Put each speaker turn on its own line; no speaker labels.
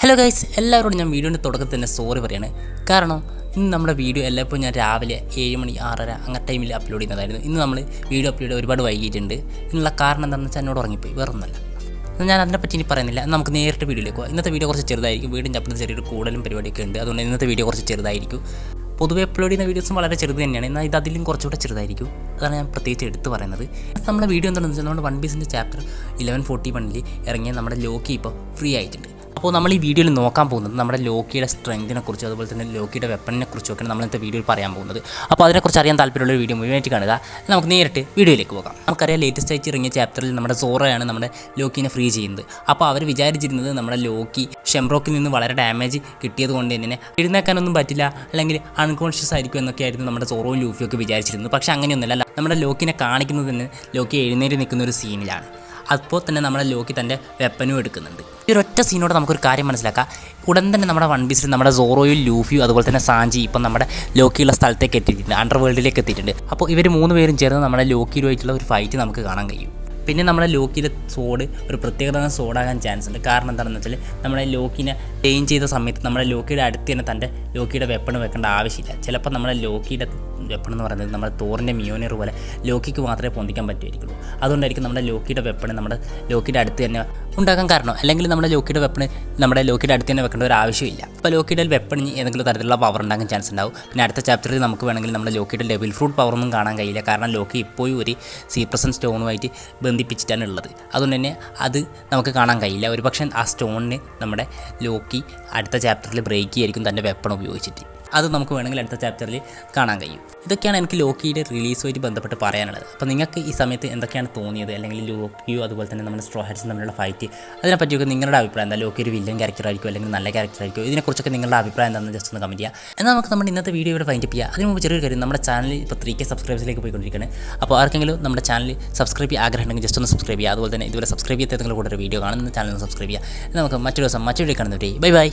Hello guys, എല്ലാവരോടും ഞാൻ വീഡിയോൻ്റെ തുടക്കത്തിൽ തന്നെ സോറി പറയാണ്. കാരണം ഇന്ന് നമ്മുടെ വീഡിയോ എല്ലായ്പ്പോഴും ഞാൻ രാവിലെ 7 മണി 6:30 അങ്ങനെ ടൈമിൽ അപ്ലോഡ് ചെയ്യുന്നതായിരുന്നു. ഇന്ന് നമ്മൾ വീഡിയോ അപ്ലോഡ് ഒരുപാട് വൈകിയിട്ടുണ്ട്. ഇതിനുള്ള കാരണം എന്താണെന്ന് വെച്ചാൽ എന്നോട് ഉറങ്ങിപ്പോയി, വേറൊന്നുമല്ല. ഞാൻ അതിനെപ്പറ്റി ഇനി പറയുന്നില്ല. നമുക്ക് നേരിട്ട് വീഡിയോയിലേക്ക് പോകാം. ഇന്നത്തെ വീഡിയോ കുറച്ച് ചെറുതായിരിക്കും. വീടിൻ്റെ അപ്പുറത്ത് ചെറിയൊരു കൂടലും പരിപാടിയൊക്കെ ഉണ്ട്. അതുകൊണ്ട് ഇന്നത്തെ വീഡിയോ കുറച്ച് ചെറുതായിരിക്കും. പൊതുവെ അപ്ലോഡ് ചെയ്യുന്ന വീഡിയോസും വളരെ ചെറുത് തന്നെയാണ്, എന്നാൽ ഇത് അതിലും കുറച്ചുകൂടെ ചെറുതായിരിക്കും. അതാണ് ഞാൻ പ്രത്യേകിച്ച് എടുത്ത് പറയുന്നത്. നമ്മുടെ വീഡിയോ എന്താണെന്ന് വെച്ചാൽ നമ്മുടെ വൺ പീസിൻ്റെ ചാപ്റ്റർ 1141 ഇറങ്ങിയ നമ്മുടെ ലോക്കി ഇപ്പോൾ ഫ്രീ ആയിട്ടുണ്ട്. അപ്പോൾ നമ്മൾ ഈ വീഡിയോയിൽ നോക്കാൻ പോകുന്നത് നമ്മുടെ ലോക്കിയുടെ സ്ട്രെങ്തിനെ കുറിച്ചും അതുപോലെ തന്നെ ലോക്കിയുടെ വെപ്പണിനെ കുറിച്ചൊക്കെയാണ് നമ്മൾ ഇന്നത്തെ വീഡിയോയിൽ പറയാൻ പോകുന്നത്. അപ്പോൾ അതിനെക്കുറിച്ച് അറിയാൻ താല്പര്യമുള്ള വീഡിയോ മുഴുവനായിട്ട് കാണുക. നമുക്ക് നേരിട്ട് വീഡിയോയിലേക്ക് പോകാം. നമുക്കറിയാം, ലേറ്റസ്റ്റ് ആയിട്ട് ഇറങ്ങിയ ചാപ്റ്ററിൽ നമ്മുടെ സോറയാണ് നമ്മുടെ ലോക്കിനെ ഫ്രീ ചെയ്യുന്നത്. അപ്പോൾ അവർ വിചാരിച്ചിരുന്നത് നമ്മുടെ ലോക്കി ഷെംറോക്കിൽ നിന്ന് വളരെ ഡാമേജ് കിട്ടിയത് കൊണ്ട് തന്നെ എഴുന്നേക്കാനൊന്നും പറ്റില്ല, അല്ലെങ്കിൽ അൺകോൺഷ്യസ് ആയിരിക്കും എന്നൊക്കെയായിരുന്നു നമ്മുടെ സോറോയും ലൂഫിയൊക്കെ വിചാരിച്ചിരുന്നത്. പക്ഷേ അങ്ങനെയൊന്നുമല്ല. നമ്മുടെ ലോക്കിനെ കാണിക്കുന്നത് തന്നെ ലോക്കി എഴുന്നേറ്റ് നിൽക്കുന്ന ഒരു സീനിലാണ്. അപ്പോൾ തന്നെ നമ്മുടെ ലോക്കി തൻ്റെ വെപ്പനും എടുക്കുന്നുണ്ട്. ഈ ഒരൊറ്റ സീനോട് നമുക്കൊരു കാര്യം മനസ്സിലാക്കാം. ഉടൻ തന്നെ നമ്മുടെ വൺ പീസിൽ നമ്മുടെ സോറോയും ലൂഫിയും അതുപോലെ തന്നെ സാഞ്ചി ഇപ്പം നമ്മുടെ ലോക്കിയുള്ള സ്ഥലത്തേക്ക് എത്തിയിട്ടുണ്ട്, അണ്ടർ വേൾഡിലേക്ക് എത്തിയിട്ടുണ്ട്. അപ്പോൾ ഇവർ 3 പേരും ചേർന്ന് നമ്മുടെ ലോക്കിയുമായിട്ടുള്ള ഒരു ഫൈറ്റ് നമുക്ക് കാണാൻ കഴിയും. പിന്നെ നമ്മുടെ ലോക്കിയിലെ സോഡ് ഒരു പ്രത്യേകതരം സോഡാകാൻ ചാൻസ് ഉണ്ട്. കാരണം എന്താണെന്ന് വെച്ചാൽ നമ്മുടെ ലോക്കിനെ ടൈം ചെയ്ത സമയത്ത് നമ്മുടെ ലോക്കിയുടെ അടുത്ത് തന്നെ തൻ്റെ ലോക്കിയുടെ വെപ്പൺ വെക്കേണ്ട ആവശ്യമില്ല. ചിലപ്പോൾ നമ്മുടെ ലോക്കിയുടെ വെപ്പൺ എന്ന് പറയുന്നത് നമ്മുടെ തോറിൻ്റെ മിയോനിയർ പോലെ ലോക്കിക്ക് മാത്രമേ പൊന്തിക്കാൻ പറ്റുമായിരിക്കുള്ളൂ. അതുകൊണ്ടായിരിക്കും നമ്മുടെ ലോക്കിയുടെ വെപ്പൺ നമ്മുടെ ലോക്കിയുടെ അടുത്ത് തന്നെ ഉണ്ടാക്കാൻ കാരണം. അല്ലെങ്കിൽ നമ്മുടെ ലോക്കിയുടെ വെപ്പണ് നമ്മുടെ ലോക്കിയുടെ അടുത്ത് തന്നെ വെക്കേണ്ട ഒരു ആവശ്യമില്ല. അപ്പോൾ ലോക്കിയുടെ വെപ്പണിന് ഏതെങ്കിലും തരത്തിലുള്ള പവർ ഉണ്ടാകാൻ ചാൻസ് ഉണ്ടാവും. പിന്നെ അടുത്ത ചാപ്റ്ററിൽ നമുക്ക് വേണമെങ്കിൽ നമ്മുടെ ലോക്കിയുടെ ഡെവിൽ ഫ്രൂട്ട് പവറൊന്നും കാണാൻ കഴിയില്ല. കാരണം ലോക്കി ഇപ്പോഴും ഒരു സീപ്രസൻ സ്റ്റോണുമായിട്ട് ബന്ധിപ്പിച്ചിട്ടാണ് ഉള്ളത്. അതുകൊണ്ട് തന്നെ അത് നമുക്ക് കാണാൻ കഴിയില്ല. ഒരു പക്ഷേ ആ സ്റ്റോണിന് നമ്മുടെ ലോക്കി അടുത്ത ചാപ്റ്ററിൽ ബ്രേക്ക് ചെയ്യായിരിക്കും തൻ്റെ വെപ്പൺ ഉപയോഗിച്ചിട്ട്. അത് നമുക്ക് വേണമെങ്കിൽ അടുത്ത ചാപ്റ്ററിൽ കാണാൻ കഴിയും. ഇതൊക്കെയാണ് എനിക്ക് ലോക്കിയുടെ റിലീസുമായിട്ട് ബന്ധപ്പെട്ട് പറയാനുള്ളത്. അപ്പോൾ നിങ്ങൾക്ക് ഈ സമയത്ത് എന്തൊക്കെയാണ് തോന്നിയത്, അല്ലെങ്കിൽ ലോക്കിയോ അതുപോലെ തന്നെ നമ്മുടെ സ്ട്രോ ഹാറ്റ്സും തമ്മിലുള്ള ഫൈറ്റ്, അതിനെപ്പറ്റിയൊക്കെ നിങ്ങളുടെ അഭിപ്രായം എന്താ? ലോക്കി ഒരു വില്ലൻ ക്യാരക്ടർ ആയിരിക്കും അല്ലെങ്കിൽ നല്ല ക്യാരക്ടർ ആയിരിക്കും? ഇതിനെക്കുറിച്ചൊക്കെ നിങ്ങളുടെ അഭിപ്രായം എന്താണെന്ന് ജസ്റ്റ് ഒന്ന് കമൻറ്റ് ചെയ്യുക. എന്നാൽ നമുക്ക് നമ്മുടെ ഇന്നത്തെ വീഡിയോ ഇവിടെ ഫൈൻഡ് അപ്പ് ചെയ്യുക. അതിന് മുമ്പ് ചെറിയൊരു കാര്യം, നമ്മുടെ ചാനൽ ഇപ്പോൾ 3K സബ്സ്ക്രൈബേഴ്സിലേക്ക് പോയിക്കൊണ്ടിരിക്കുകയാണ്. അപ്പോൾ ആർക്കെങ്കിലും നമ്മുടെ ചാനൽ സബ്സ്ക്രൈബ് ചെയ്യാൻ ആഗ്രഹം ഉണ്ടെങ്കിൽ ജസ്റ്റ് ഒന്ന് സബ്സ്ക്രൈബ് ചെയ്യുക. അതുപോലെ തന്നെ ഇതുവരെ സബ്സ്ക്രൈബ് ചെയ്യാത്ത ഏതെങ്കിലും കൂടെ ഒരു വീഡിയോ കാണുന്ന ചാനൽ ഒന്ന് സബ്സ്ക്രൈബ് ചെയ്യുക. നമുക്ക് മറ്റൊരു ദിവസം മറ്റൊരു വീഡിയോ കാണുന്നവരെ ബൈ ബൈ.